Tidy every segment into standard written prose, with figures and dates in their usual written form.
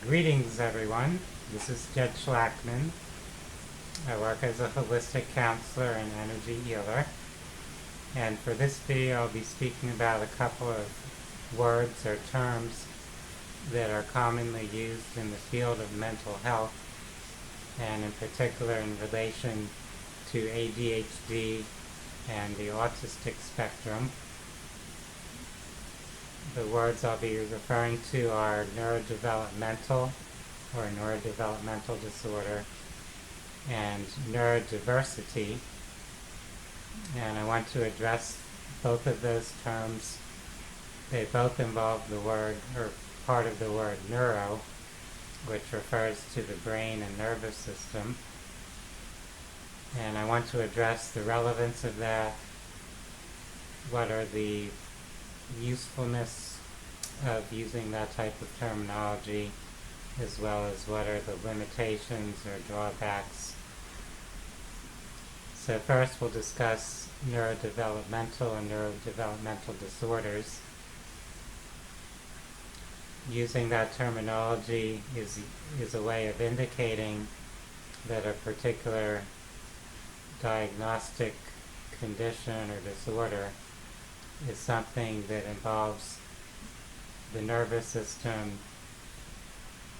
Greetings, everyone. This is Jed Schlackman. I work as a holistic counselor and energy healer. And for this video, I'll be speaking about a couple of words or terms that are commonly used in the field of mental health, and in particular in relation to ADHD and the autistic spectrum. The words I'll be referring to are neurodevelopmental or neurodevelopmental disorder and neurodiversity. And I want to address both of those terms. They both involve the word, or part of the word neuro, which refers to the brain and nervous system. And I want to address the relevance of that, what are the usefulness of using that type of terminology, as well as what are the limitations or drawbacks. So first we'll discuss neurodevelopmental and neurodevelopmental disorders. Using that terminology is a way of indicating that a particular diagnostic condition or disorder is something that involves the nervous system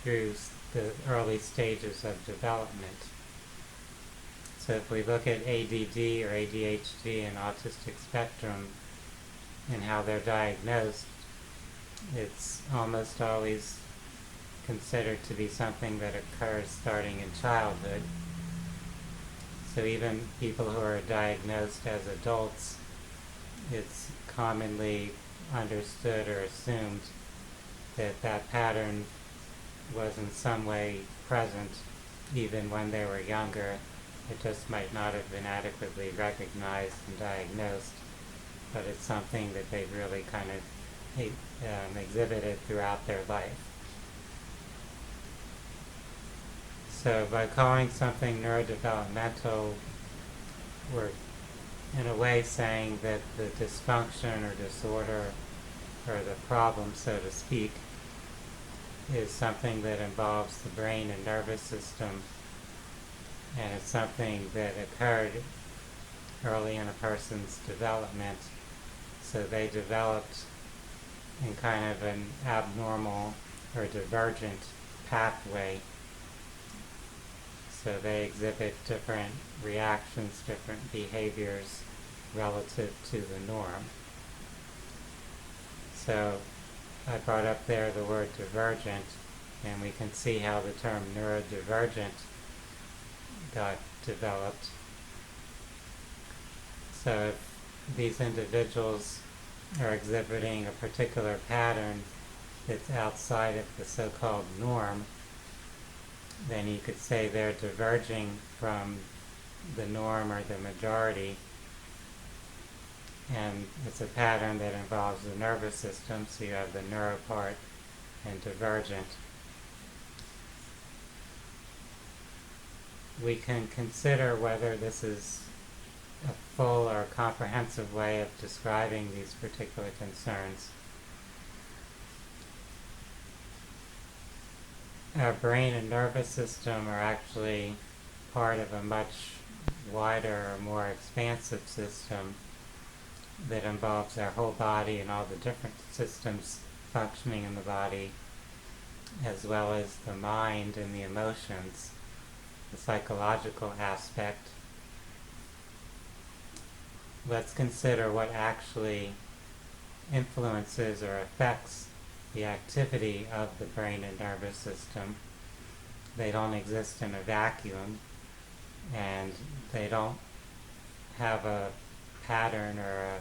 through the early stages of development. So if we look at ADD or ADHD and autistic spectrum and how they're diagnosed, it's almost always considered to be something that occurs starting in childhood. So even people who are diagnosed as adults, it's commonly understood or assumed that that pattern was in some way present even when they were younger. It just might not have been adequately recognized and diagnosed, but it's something that they've really kind of exhibited throughout their life. So by calling something neurodevelopmental, we're in a way saying that the dysfunction or disorder or the problem, so to speak, is something that involves the brain and nervous system, and it's something that occurred early in a person's development. So they developed in kind of an abnormal or divergent pathway. So they exhibit different reactions, different behaviors relative to the norm. So I brought up there the word divergent, and we can see how the term neurodivergent got developed. So if these individuals are exhibiting a particular pattern that's outside of the so-called norm, then you could say they're diverging from the norm or the majority, and it's a pattern that involves the nervous system, so you have the neuro part and divergent. We can consider whether this is a full or comprehensive way of describing these particular concerns. Our brain and nervous system are actually part of a much wider or more expansive system that involves our whole body and all the different systems functioning in the body, as well as the mind and the emotions, the psychological aspect. Let's consider what actually influences or affects the activity of the brain and nervous system. They don't exist in a vacuum, and they don't have a pattern or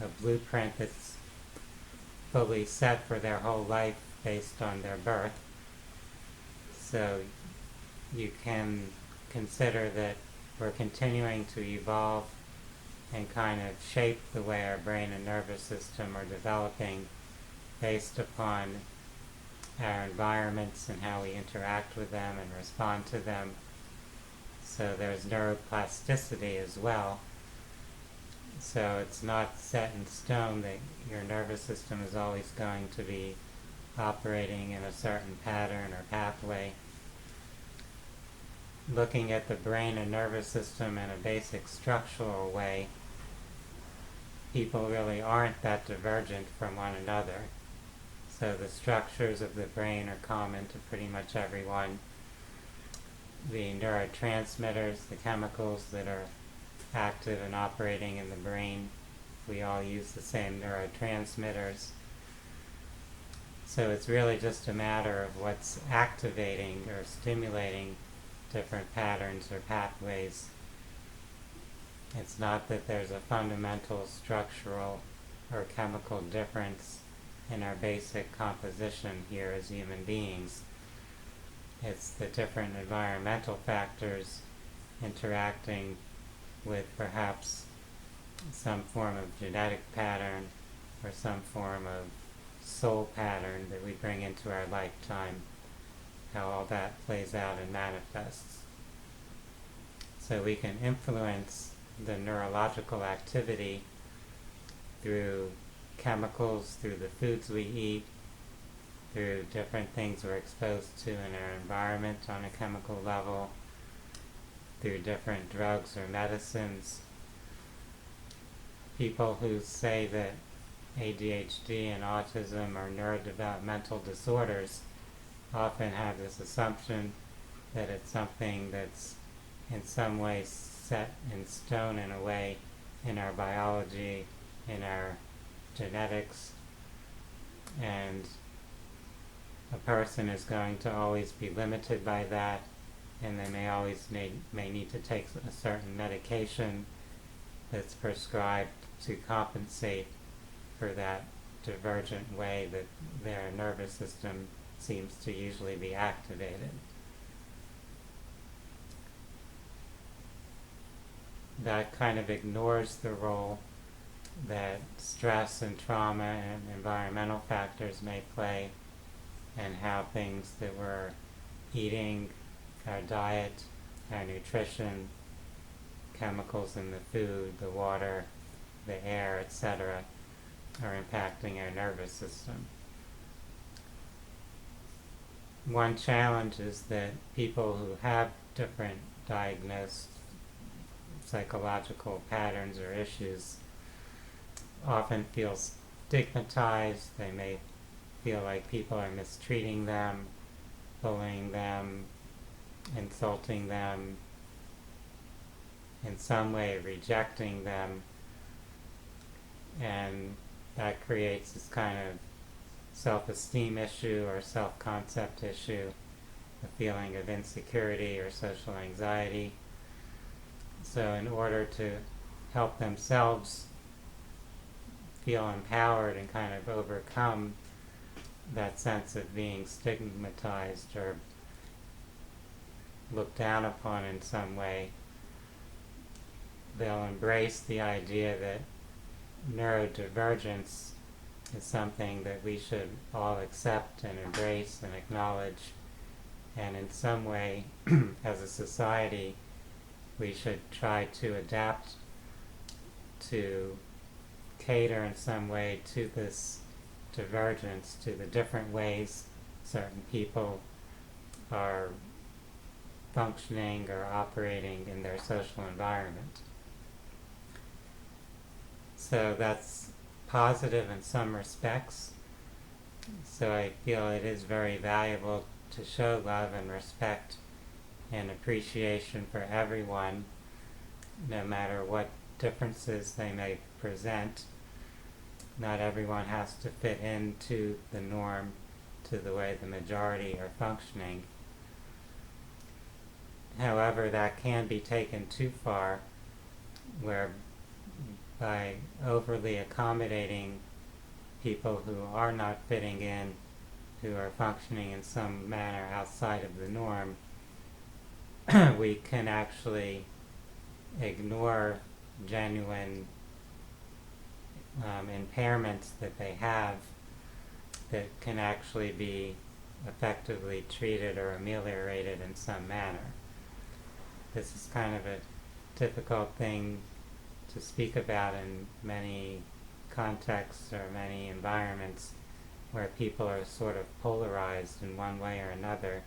a blueprint that's fully set for their whole life based on their birth. So you can consider that we're continuing to evolve and kind of shape the way our brain and nervous system are developing based upon our environments and how we interact with them and respond to them. So there's neuroplasticity as well. So it's not set in stone that your nervous system is always going to be operating in a certain pattern or pathway. Looking at the brain and nervous system in a basic structural way, people really aren't that divergent from one another. So the structures of the brain are common to pretty much everyone. The neurotransmitters, the chemicals that are active and operating in the brain, we all use the same neurotransmitters. So it's really just a matter of what's activating or stimulating different patterns or pathways. It's not that there's a fundamental structural or chemical difference in our basic composition here as human beings. It's the different environmental factors interacting with perhaps some form of genetic pattern or some form of soul pattern that we bring into our lifetime, how all that plays out and manifests. So we can influence the neurological activity through chemicals, through the foods we eat, through different things we're exposed to in our environment on a chemical level, through different drugs or medicines. People who say that ADHD and autism are neurodevelopmental disorders often have this assumption that it's something that's in some way set in stone in a way in our biology, in our genetics, and a person is going to always be limited by that, and they may always may need to take a certain medication that's prescribed to compensate for that divergent way that their nervous system seems to usually be activated. That kind of ignores the role that stress and trauma and environmental factors may play, and how things that we're eating, our diet, our nutrition, chemicals in the food, the water, the air, etc., are impacting our nervous system. One challenge is that people who have different diagnosed psychological patterns or issues often feel stigmatized. They may feel like people are mistreating them, bullying them, insulting them, in some way rejecting them, and that creates this kind of self-esteem issue or self-concept issue, a feeling of insecurity or social anxiety. So in order to help themselves feel empowered and kind of overcome that sense of being stigmatized or looked down upon in some way, they'll embrace the idea that neurodivergence is something that we should all accept and embrace and acknowledge, and in some way as a society we should try to adapt to cater in some way to this divergence, to the different ways certain people are functioning or operating in their social environment. So that's positive in some respects. So I feel it is very valuable to show love and respect and appreciation for everyone, no matter what differences they may present. Not everyone has to fit into the norm, to the way the majority are functioning. However, that can be taken too far, where by overly accommodating people who are not fitting in, who are functioning in some manner outside of the norm, we can actually ignore genuine impairments that they have that can actually be effectively treated or ameliorated in some manner. This is kind of a difficult thing to speak about in many contexts or many environments, where people are sort of polarized in one way or another.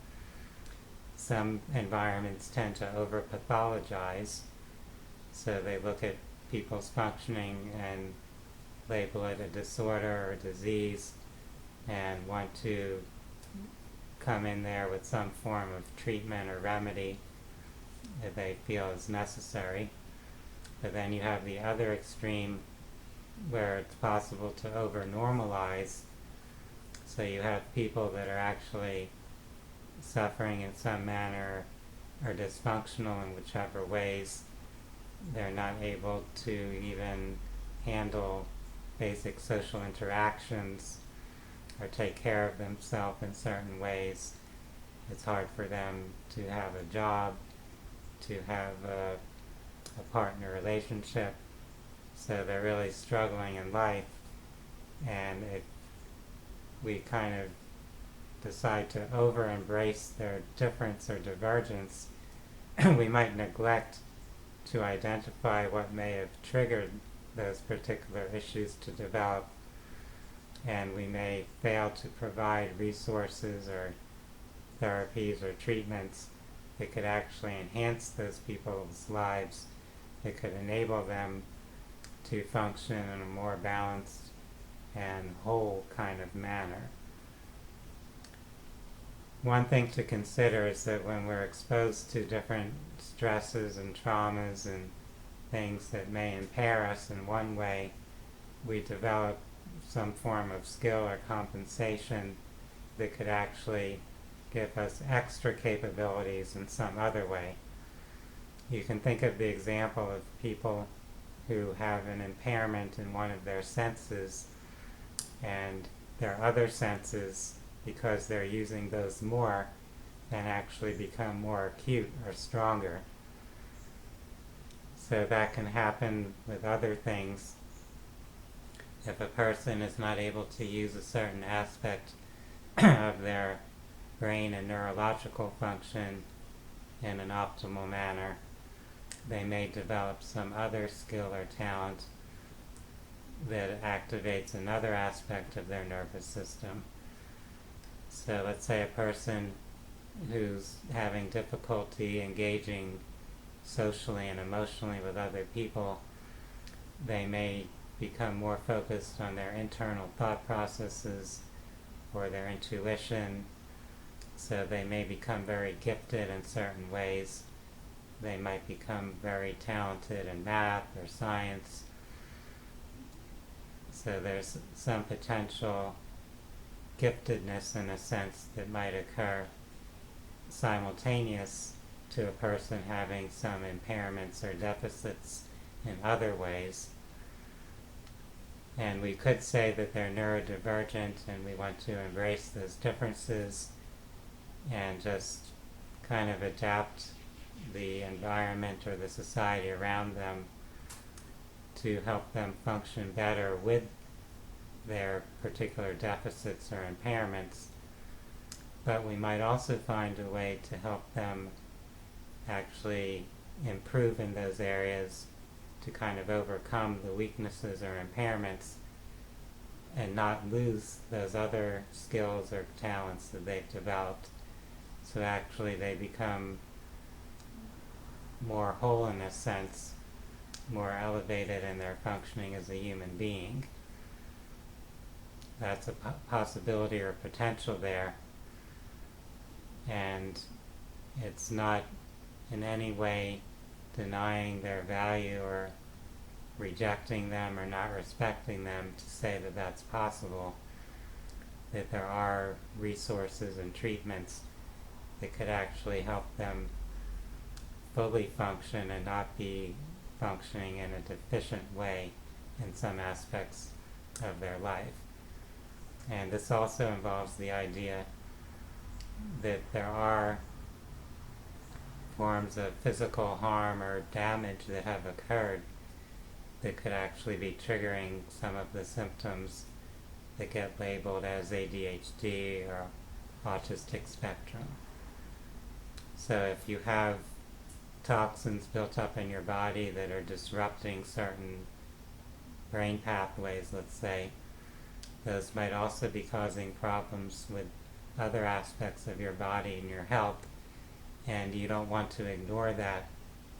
Some environments tend to over-pathologize, so they look at people's functioning and label it a disorder or a disease and want to come in there with some form of treatment or remedy that they feel is necessary. But then you have the other extreme where it's possible to over-normalize. So you have people that are actually suffering in some manner or dysfunctional in whichever ways. They're not able to even handle basic social interactions or take care of themselves in certain ways. It's hard for them to have a job, to have a partner relationship, so they're really struggling in life. And if we kind of decide to over-embrace their difference or divergence, we might neglect to identify what may have triggered those particular issues to develop, and we may fail to provide resources or therapies or treatments that could actually enhance those people's lives, that could enable them to function in a more balanced and whole kind of manner. One thing to consider is that when we're exposed to different stresses and traumas and things that may impair us in one way, we develop some form of skill or compensation that could actually give us extra capabilities in some other way. You can think of the example of people who have an impairment in one of their senses, and their other senses, because they're using those more, then actually become more acute or stronger. So that can happen with other things. If a person is not able to use a certain aspect of their brain and neurological function in an optimal manner, they may develop some other skill or talent that activates another aspect of their nervous system. So let's say a person who's having difficulty engaging socially and emotionally with other people, they may become more focused on their internal thought processes or their intuition, so they may become very gifted in certain ways. They might become very talented in math or science. So there's some potential giftedness in a sense that might occur simultaneous to a person having some impairments or deficits in other ways. And we could say that they're neurodivergent, and we want to embrace those differences and just kind of adapt the environment or the society around them to help them function better with their particular deficits or impairments. But we might also find a way to help them actually improve in those areas to kind of overcome the weaknesses or impairments and not lose those other skills or talents that they've developed. So actually they become more whole in a sense, more elevated in their functioning as a human being. That's a possibility or potential there, and it's not in any way denying their value or rejecting them or not respecting them to say that that's possible, that there are resources and treatments that could actually help them fully function and not be functioning in a deficient way in some aspects of their life. And this also involves the idea that there are forms of physical harm or damage that have occurred that could actually be triggering some of the symptoms that get labeled as ADHD or autistic spectrum. So if you have toxins built up in your body that are disrupting certain brain pathways, let's say, those might also be causing problems with other aspects of your body and your health, and you don't want to ignore that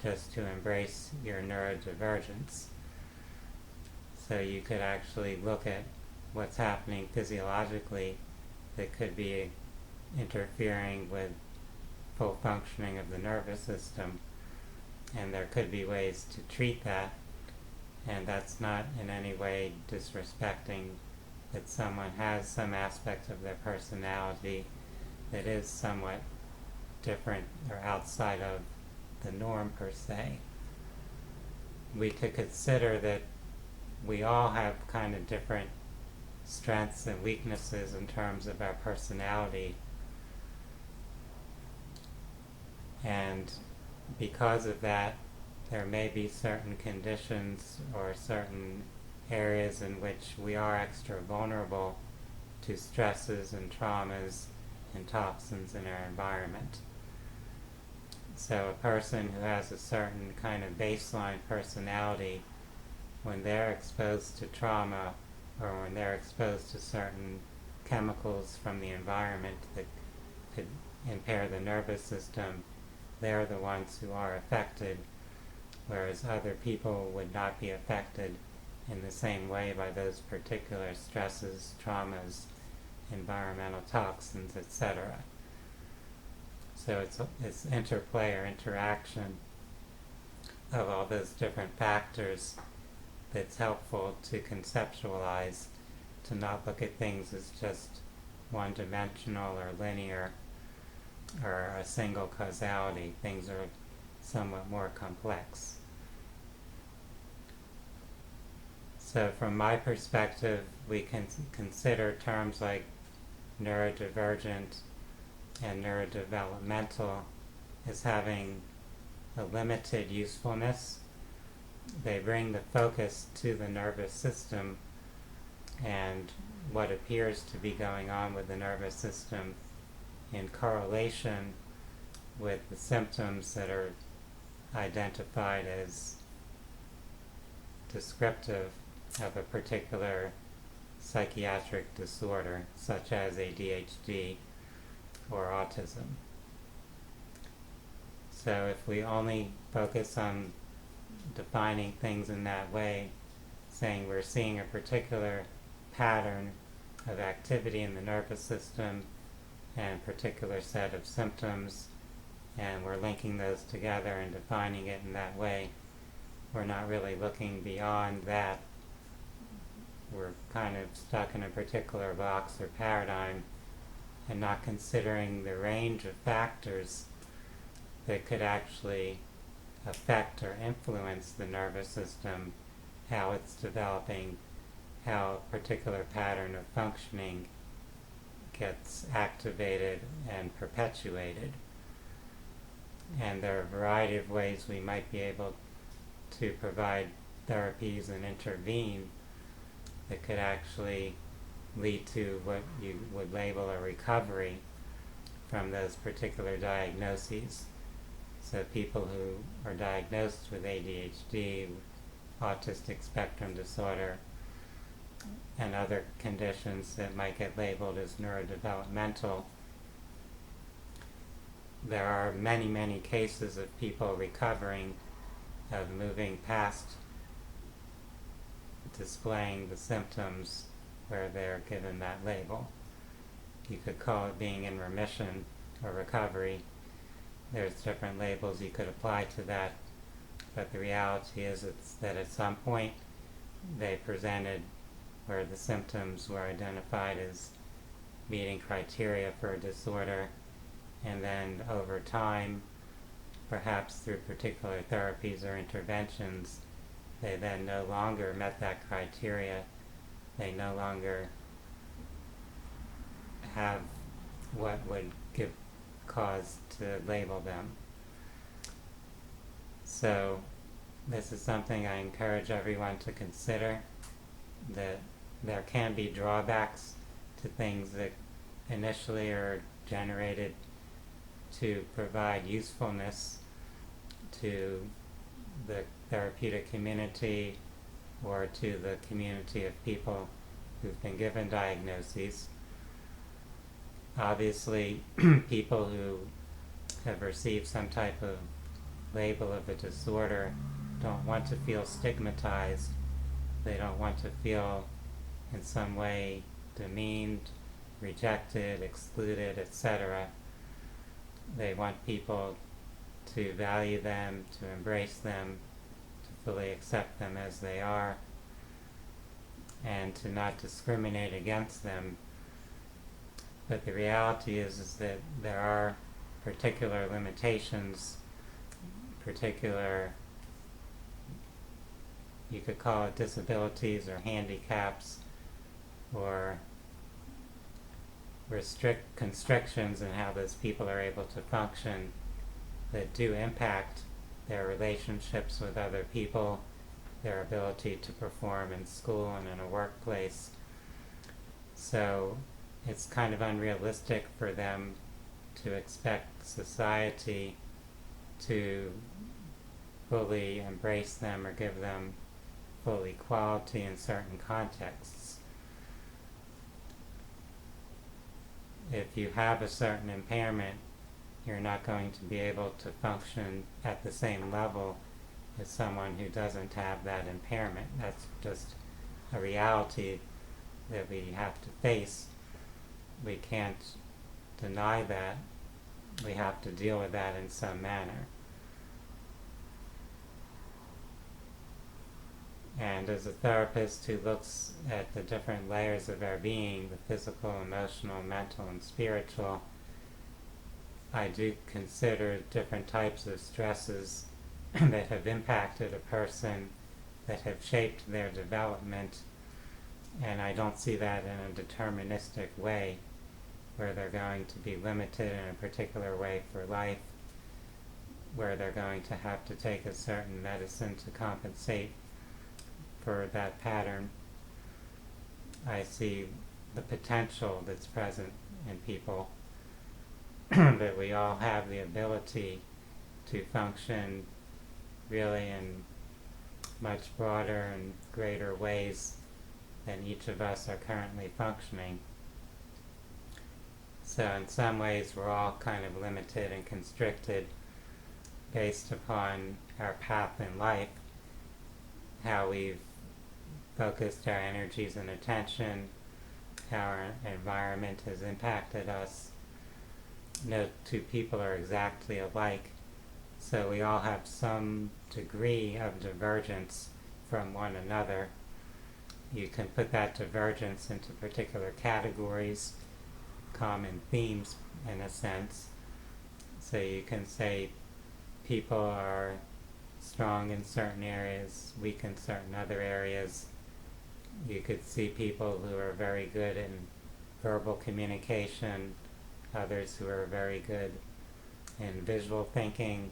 just to embrace your neurodivergence. So you could actually look at what's happening physiologically that could be interfering with full functioning of the nervous system, and there could be ways to treat that, and that's not in any way disrespecting that someone has some aspect of their personality that is somewhat different or outside of the norm per se. We could consider that we all have kind of different strengths and weaknesses in terms of our personality, and because of that, there may be certain conditions or certain areas in which we are extra vulnerable to stresses and traumas and toxins in our environment. So a person who has a certain kind of baseline personality, when they're exposed to trauma or when they're exposed to certain chemicals from the environment that could impair the nervous system, they're the ones who are affected, whereas other people would not be affected in the same way by those particular stresses, traumas, environmental toxins, etc. So it's interplay or interaction of all those different factors that's helpful to conceptualize, to not look at things as just one-dimensional or linear or a single causality. Things are somewhat more complex. So from my perspective, we can consider terms like neurodivergent and neurodevelopmental as having a limited usefulness. They bring the focus to the nervous system and what appears to be going on with the nervous system in correlation with the symptoms that are identified as descriptive of a particular psychiatric disorder, such as ADHD or autism. So if we only focus on defining things in that way, saying we're seeing a particular pattern of activity in the nervous system and a particular set of symptoms, and we're linking those together and defining it in that way, we're not really looking beyond that. We're kind of stuck in a particular box or paradigm and not considering the range of factors that could actually affect or influence the nervous system, how it's developing, how a particular pattern of functioning gets activated and perpetuated. And there are a variety of ways we might be able to provide therapies and intervene that could actually lead to what you would label a recovery from those particular diagnoses. So people who are diagnosed with ADHD, autistic spectrum disorder, and other conditions that might get labeled as neurodevelopmental, there are many, many cases of people recovering, of moving past displaying the symptoms where they're given that label. You could call it being in remission or recovery. There's different labels you could apply to that, but the reality is that at some point they presented where the symptoms were identified as meeting criteria for a disorder, and then over time, perhaps through particular therapies or interventions, they then no longer met that criteria. They no longer have what would give cause to label them. So this is something I encourage everyone to consider, that there can be drawbacks to things that initially are generated to provide usefulness to the therapeutic community or to the community of people who've been given diagnoses. Obviously, people who have received some type of label of a disorder don't want to feel stigmatized. They don't want to feel in some way demeaned, rejected, excluded, etc. They want people to value them, to embrace them, to fully accept them as they are, and to not discriminate against them. But the reality is that there are particular limitations, particular, you could call it disabilities or handicaps, or constrictions in how those people are able to function that do impact their relationships with other people, their ability to perform in school and in a workplace. So it's kind of unrealistic for them to expect society to fully embrace them or give them full equality in certain contexts. If you have a certain impairment, you're not going to be able to function at the same level as someone who doesn't have that impairment. That's just a reality that we have to face. We can't deny that. We have to deal with that in some manner. And as a therapist who looks at the different layers of our being, the physical, emotional, mental, and spiritual, I do consider different types of stresses that have impacted a person, that have shaped their development, and I don't see that in a deterministic way, where they're going to be limited in a particular way for life, where they're going to have to take a certain medicine to compensate for that pattern. I see the potential that's present in people, that we all have the ability to function really in much broader and greater ways than each of us are currently functioning. So in some ways we're all kind of limited and constricted based upon our path in life, how we've focused our energies and attention, how our environment has impacted us. No two people are exactly alike, so we all have some degree of divergence from one another. You can put that divergence into particular categories, common themes in a sense. So you can say people are strong in certain areas, weak in certain other areas. You could see people who are very good in verbal communication, others who are very good in visual thinking.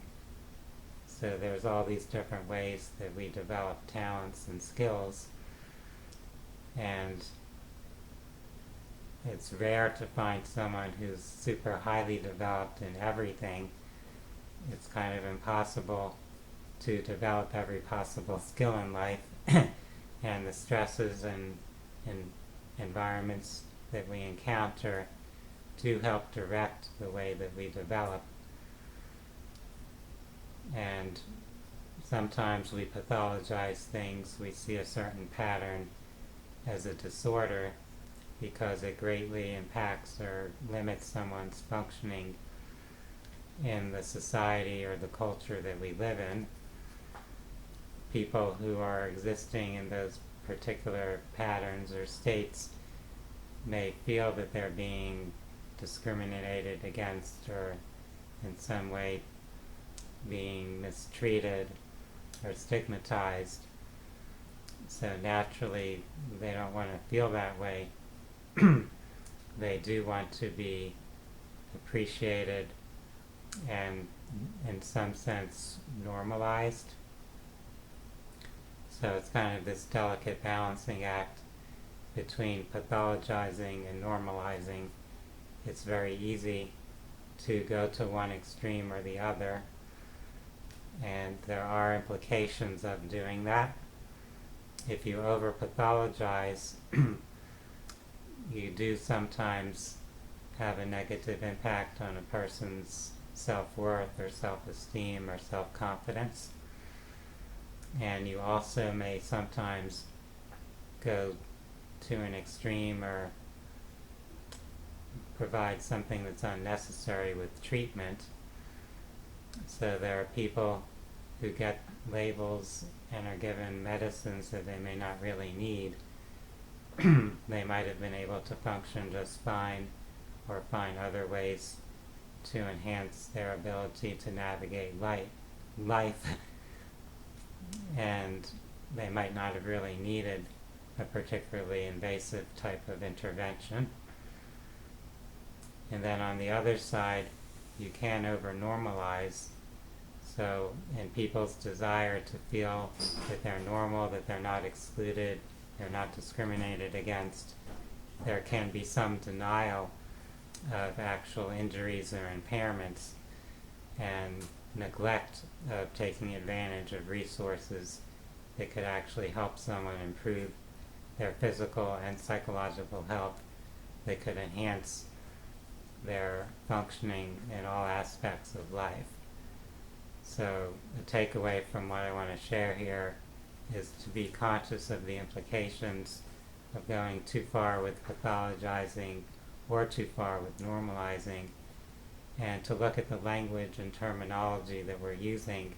So there's all these different ways that we develop talents and skills, and it's rare to find someone who's super highly developed in everything. It's kind of impossible to develop every possible skill in life, and the stresses and environments that we encounter do help direct the way that we develop. And sometimes we pathologize things, we see a certain pattern as a disorder because it greatly impacts or limits someone's functioning in the society or the culture that we live in. People who are existing in those particular patterns or states may feel that they're being discriminated against or in some way being mistreated or stigmatized. So naturally they don't want to feel that way. They do want to be appreciated and in some sense normalized. So it's kind of this delicate balancing act between pathologizing and normalizing. It's very easy to go to one extreme or the other, and there are implications of doing that. If you over-pathologize, you do sometimes have a negative impact on a person's self-worth or self-esteem or self-confidence. And you also may sometimes go to an extreme or provide something that's unnecessary with treatment. So there are people who get labels and are given medicines that they may not really need. They might have been able to function just fine or find other ways to enhance their ability to navigate life and they might not have really needed a particularly invasive type of intervention. And then on the other side, you can over-normalize. So in people's desire to feel that they're normal, that they're not excluded, they're not discriminated against, there can be some denial of actual injuries or impairments and neglect of taking advantage of resources that could actually help someone improve their physical and psychological health, that could enhance their functioning in all aspects of life. So the takeaway from what I want to share here is to be conscious of the implications of going too far with pathologizing or too far with normalizing, and to look at the language and terminology that we're using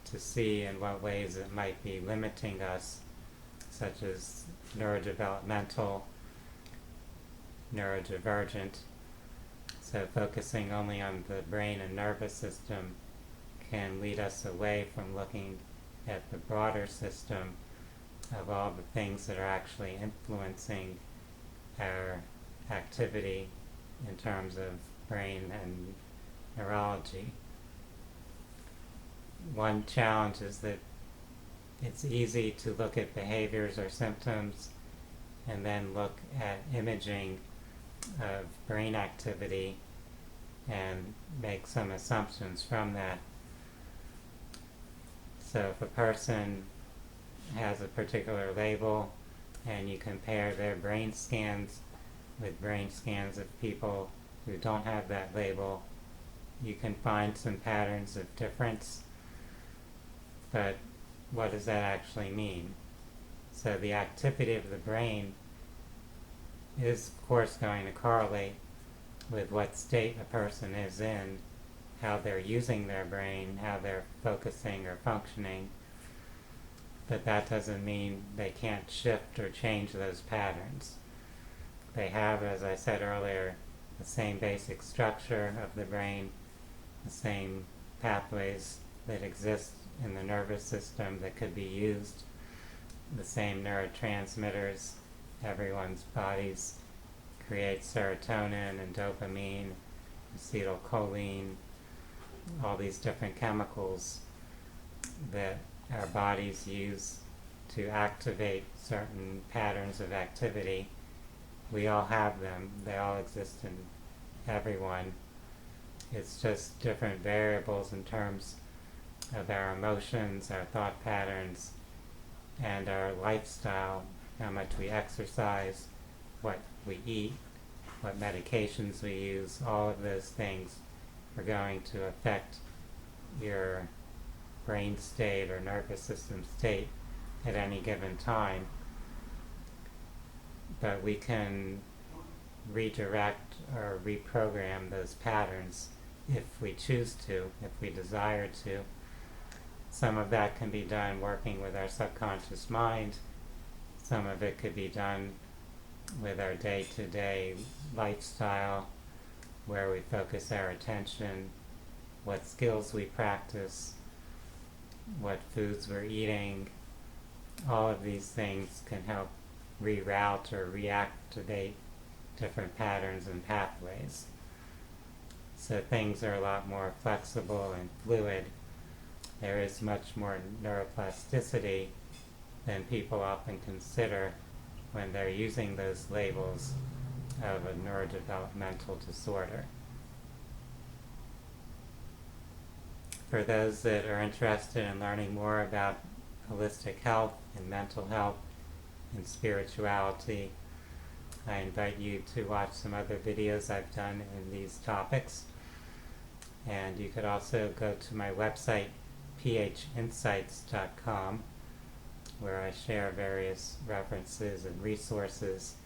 to see in what ways it might be limiting us, such as neurodevelopmental, neurodivergent. So focusing only on the brain and nervous system can lead us away from looking at the broader system of all the things that are actually influencing our activity in terms of brain and neurology. One challenge is that it's easy to look at behaviors or symptoms and then look at imaging of brain activity and make some assumptions from that. So if a person has a particular label and you compare their brain scans with brain scans of people who don't have that label, you can find some patterns of difference. But what does that actually mean? So the activity of the brain is, of course, going to correlate with what state a person is in, how they're using their brain, how they're focusing or functioning. But that doesn't mean they can't shift or change those patterns. They have, as I said earlier, the same basic structure of the brain, the same pathways that exist in the nervous system that could be used, the same neurotransmitters. Everyone's bodies create serotonin and dopamine, acetylcholine, all these different chemicals that our bodies use to activate certain patterns of activity. We all have them. They all exist in everyone. It's just different variables in terms of our emotions, our thought patterns, and our lifestyle, how much we exercise, what we eat, what medications we use. All of those things are going to affect your brain state or nervous system state at any given time. But we can redirect or reprogram those patterns if we choose to, if we desire to. Some of that can be done working with our subconscious mind. Some of it could be done with our day-to-day lifestyle, where we focus our attention, what skills we practice, what foods we're eating. All of these things can help reroute or reactivate different patterns and pathways. So things are a lot more flexible and fluid. There is much more neuroplasticity than people often consider when they're using those labels of a neurodevelopmental disorder. For those that are interested in learning more about holistic health and mental health and spirituality, I invite you to watch some other videos I've done in these topics. And you could also go to my website, phinsights.com, where I share various references and resources.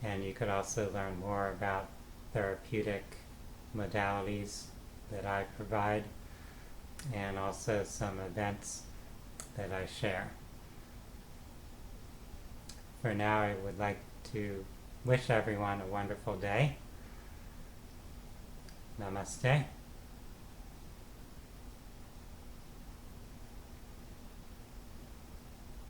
And you could also learn more about therapeutic modalities that I provide, and also some events that I share. For now, I would like to wish everyone a wonderful day. Namaste.